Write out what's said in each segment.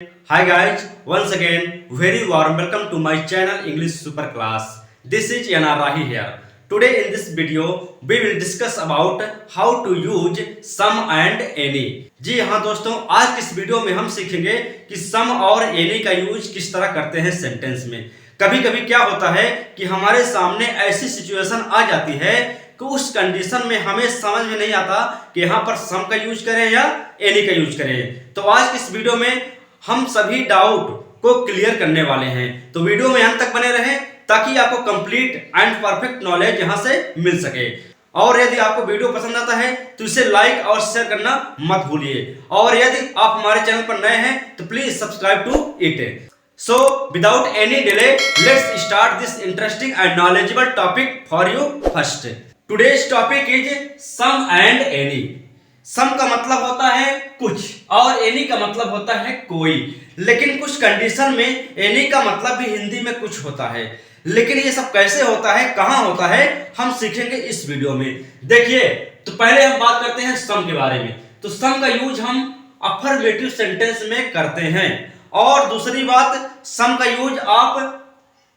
Hi guys, once again, very warm welcome to my channel English Super Class. This is Yanar Rahi here. Today in this video, we will discuss about how to use some and any. जी हाँ दोस्तों, आज इस video में हम सीखेंगे कि some और any का यूज किस तरह करते हैं सेंटेंस में। कभी कभी क्या होता है कि हमारे सामने ऐसी सिचुएशन आ जाती है कि उस कंडीशन में हमें समझ में नहीं आता कि यहाँ पर सम का यूज करें या एनी का यूज करें। तो आज इस वीडियो में हम सभी डाउट को क्लियर करने वाले हैं, तो वीडियो में अंत तक बने रहें ताकि आपको कंप्लीट एंड परफेक्ट नॉलेज यहां से मिल सके। और यदि आपको वीडियो पसंद आता है तो इसे लाइक और शेयर करना मत भूलिए, और यदि आप हमारे चैनल पर नए हैं तो please subscribe to it. So without any delay let's start this interesting and knowledgeable topic for you first. Today's topic is sum and any. Sum का मतलब होता है कुछ और एनी का मतलब होता है कोई, लेकिन कुछ कंडीशन में एनी का मतलब भी हिंदी में कुछ होता है। लेकिन ये सब कैसे होता है, कहां होता है, हम सीखेंगे इस वीडियो में। देखिए, तो पहले हम बात करते हैं सम के बारे में। तो सम का यूज हम अफर्मेटिव सेंटेंस में करते हैं, और दूसरी बात, सम का यूज आप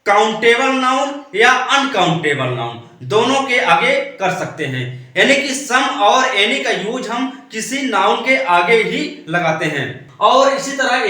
काउंटेबल नाउन या अनकाउंटेबल नाउन दोनों के आगे कर सकते हैं। यानी कि सम और एनी का यूज हम किसी नाउन के आगे ही लगाते हैं। और इसी तरह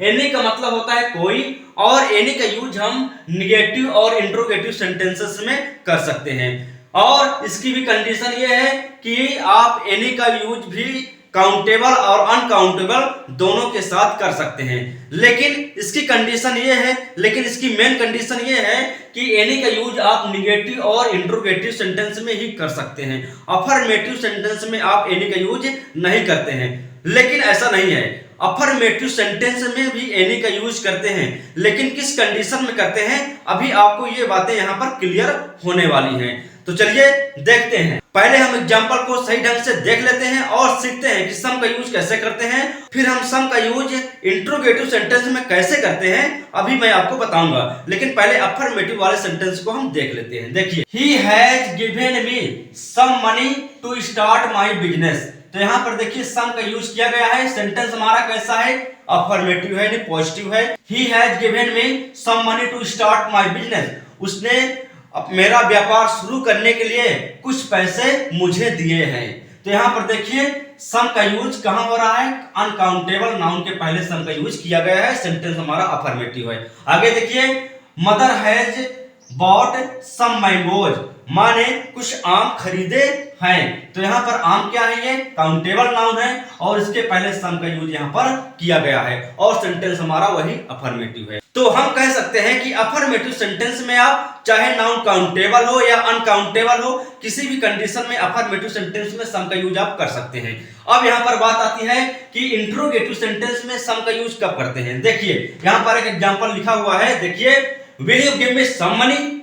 एनी का मतलब होता है कोई, और एनी का यूज हम निगेटिव और इंट्रोगेटिव सेंटेंसेस में कर सकते हैं। और इसकी भी कंडीशन ये है कि आप एनी का यूज भी काउंटेबल और अनकाउंटेबल दोनों के साथ कर सकते हैं। लेकिन इसकी कंडीशन ये है, लेकिन इसकी मेन कंडीशन ये है कि एनी का यूज आप निगेटिव और इंट्रोगेटिव सेंटेंस में ही कर सकते हैं। अफर्मेटिव सेंटेंस में आप एनी का यूज नहीं करते हैं। लेकिन ऐसा नहीं है, अफर्मेटिव सेंटेंस में भी एनी का यूज करते हैं, लेकिन किस कंडीशन में करते हैं, अभी आपको ये बातें यहां पर क्लियर होने वाली हैं। तो चलिए देखते हैं। पहले हम एग्जांपल को सही ढंग से देख लेते हैं और सीखते हैं कि सम का यूज कैसे करते हैं। फिर हम सम का यूज इंट्रोगेटिव सेंटेंस में कैसे करते हैं, अभी मैं आपको बताऊंगा। लेकिन पहले अफर्मेटिव वाले सेंटेंस को हम देख लेते हैं। देखिए, he has given me some money to start my business. तो यहाँ पर देखिए सम का यूज किया गया है। सेंटेंस हमारा कैसा है, अफर्मेटिव है, नहीं पॉजिटिव है। He has given me some money to start my business. उसने अब मेरा व्यापार शुरू करने के लिए कुछ पैसे मुझे दिए हैं। तो यहां पर देखिए सम का यूज कहां हो रहा है, अनकाउंटेबल नाउन के पहले सम का यूज किया गया है। सेंटेंस हमारा अफर्मेटिव है। आगे देखिए, mother has bought some mangoes. मां ने कुछ आम खरीदे हैं। तो यहाँ पर आम क्या है, ये काउंटेबल नाउन है, और इसके पहले सम का यूज यहाँ पर किया गया है, और सेंटेंस हमारा वही अफर्मेटिव है। तो हम कह सकते हैं कि अफर्मेटिव सेंटेंस में आप चाहे नाउन काउंटेबल हो या अनकाउंटेबल हो, किसी भी कंडीशन में अफर्मेटिव सेंटेंस में सम का यूज आप कर सकते हैं। अब यहाँ पर बात आती है कि इंट्रोगेटिव सेंटेंस में सम का यूज कब करते हैं। देखिए, यहाँ पर एक एग्जांपल लिखा हुआ है। देखिए, will you give me some money.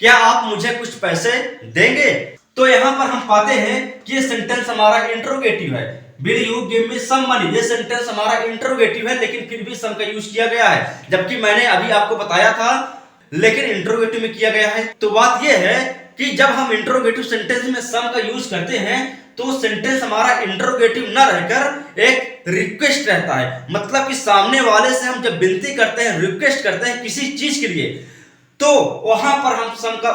क्या आप मुझे कुछ पैसे देंगे। तो यहाँ पर हम पाते हैं कि ये सेंटेंस हमारा इंट्रोगेटिव है। Will you give me some money, ये सेंटेंस हमारा इंट्रोगेटिव है, लेकिन फिर भी सम का यूज किया गया है, जबकि मैंने अभी आपको बताया था लेकिन इंट्रोगेटिव में किया गया है। तो बात यह है कि जब हम इंट्रोगेटिव सेंटेंस में सम का यूज करते हैं तो सेंटेंस हमारा इंट्रोगेटिव न रहकर एक रिक्वेस्ट रहता है। मतलब कि सामने वाले से हम जब विनती करते हैं, रिक्वेस्ट करते हैं किसी चीज के लिए, तो वहां पर हम सम का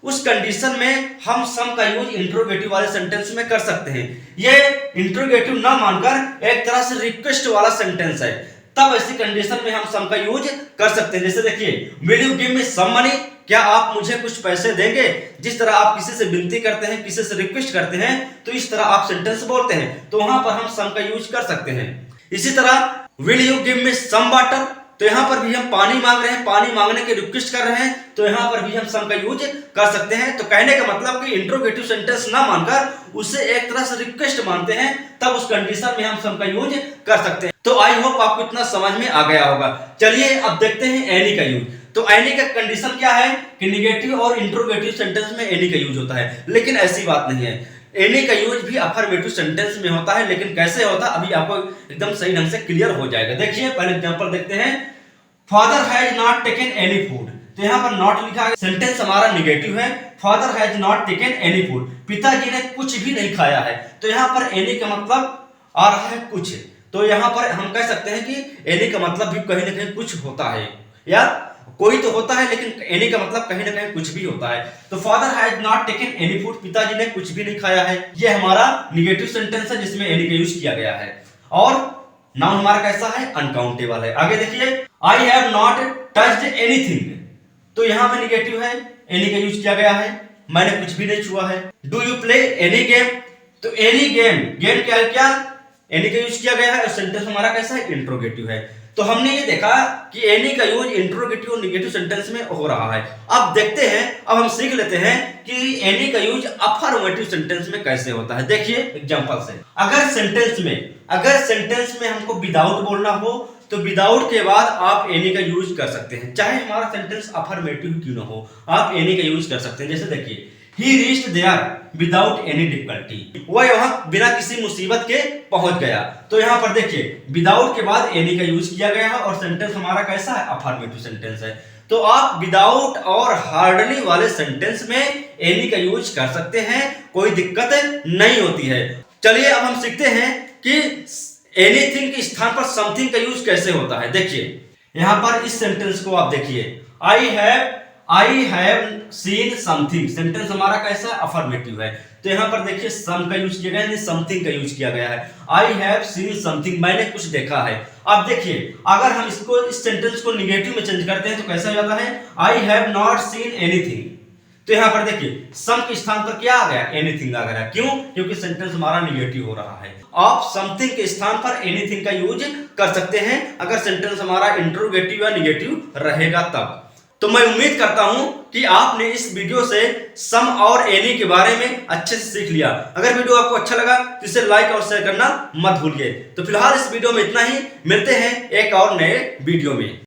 उस कंडीशन में हम सम का यूज इंट्रोगेटिव वाले सेंटेंस में कर सकते हैं। ये इंट्रोगेटिव ना मानकर एक तरह से रिक्वेस्ट वाला सेंटेंस है, तब ऐसी कंडीशन में हम सम का यूज कर सकते हैं। जैसे देखिए, will you give me some money, क्या आप मुझे कुछ पैसे देंगे। जिस तरह आप किसी से विनती करते हैं, किसी से रिक्वेस्ट करते हैं, तो इस तरह आप सेंटेंस बोलते हैं, तो वहां पर हम सम का यूज कर सकते हैं। इसी तरह will you give me some water, तो यहां पर भी हम पानी मांग रहे हैं, पानी मांगने की रिक्वेस्ट कर रहे हैं, तो यहां पर भी हम सम का यूज कर सकते हैं। तो कहने का मतलब कि इंट्रोगेटिव सेंटेंस ना मानकर उसे एक तरह से रिक्वेस्ट मानते हैं, तब उस कंडीशन में हम सम का यूज कर सकते हैं। तो आई होप आपको इतना समझ में आ गया होगा। चलिए अब देखते हैं एनी का यूज। तो एनी का कंडीशन क्या है कि निगेटिव और इंट्रोगेटिव सेंटेंस में एनी का यूज होता है, लेकिन ऐसी बात नहीं है। एनी का यूज भी अफर्मेटिव सेंटेंस में होता है, लेकिन कैसे होता है अभी आपको एकदम सही ढंग से क्लियर हो जाएगा। देखिए, पहले एग्जांपल देखते हैं। Father has not taken any food. तो यहाँ पर नॉट लिखा है, सेंटेंस हमारा निगेटिव है। Father has not taken any food, पिताजी ने कुछ भी नहीं खाया है। तो यहाँ पर एनी का मतलब आ रहा है कुछ। तो यहाँ पर हम कह सकते हैं कि एनी का मतलब भी कहीं ना कहीं कुछ होता है, या कोई तो होता है लेकिन एनी का मतलब कहीं ना कहीं कुछ भी होता है। तो father has not taken any food, पिताजी ने कुछ भी नहीं खाया है, ये हमारा निगेटिव सेंटेंस है जिसमें एनी का यूज किया गया है। और नाउन हमारा कैसा है, अनकाउंटेबल है। आगे देखिए, I have not touched anything, तो यहां पे निगेटिव है, एनी का यूज किया गया है, मैंने कुछ भी नहीं छुआ है। Do you play any game, तो एनी गेम, गेम क्या है, क्या एनी का यूज किया गया है और सेंटेंस हमारा कैसा है, इंट्रोगेटिव है। तो हमने ये देखा कि एनी का यूज इंट्रोगेटिव और निगेटिव सेंटेंस में हो रहा है। अब देखते हैं, अब हम सीख लेते हैं कि एनी का यूज अफर्मेटिव सेंटेंस में कैसे होता है। देखिए एग्जांपल से, अगर सेंटेंस में हमको विदाउट बोलना हो तो विदाउट के बाद आप एनी का यूज कर सकते हैं, चाहे हमारा सेंटेंस अफर्मेटिव क्यों ना हो, आप एनी का यूज कर सकते हैं। जैसे देखिए, he reached there without any difficulty, वह वहां बिना किसी मुसीबत के पहुंच गया। तो यहां पर देखिए विदाउट के बाद एनी का यूज किया गया है और सेंटेंस हमारा कैसा है, अफर्मेटिव सेंटेंस है। तो आप विदाउट और हार्डली वाले सेंटेंस में एनी का यूज कर सकते हैं, कोई दिक्कत नहीं होती है। चलिए अब हम सीखते हैं कि एनीथिंग के स्थान पर समथिंग का यूज कैसे होता है। देखिए यहां पर इस सेंटेंस को आप देखिए, I have seen something, sentence हमारा कैसा है, अफर्मेटिव है। तो यहां पर देखिए सम का यूज किया गया है, समथिंग का यूज किया गया है। आई हैव सीन समथिंग, मैंने कुछ देखा है। अब देखिए अगर हम इस सेंटेंस को निगेटिव में चेंज करते हैं तो कैसा हो जाता है, I have not seen anything. तो यहां पर देखिए सम के स्थान पर क्या आ गया, एनीथिंग आ गया। क्यों, क्योंकि सेंटेंस हमारा निगेटिव हो रहा है। आप समथिंग के स्थान पर एनीथिंग का यूज कर सकते हैं अगर सेंटेंस हमारा इंट्रोगेटिव या निगेटिव रहेगा तब। तो मैं उम्मीद करता हूं कि आपने इस वीडियो से सम और एनी के बारे में अच्छे से सीख लिया। अगर वीडियो आपको अच्छा लगा तो इसे लाइक और शेयर करना मत भूलिए। तो फिलहाल इस वीडियो में इतना ही, मिलते हैं एक और नए वीडियो में।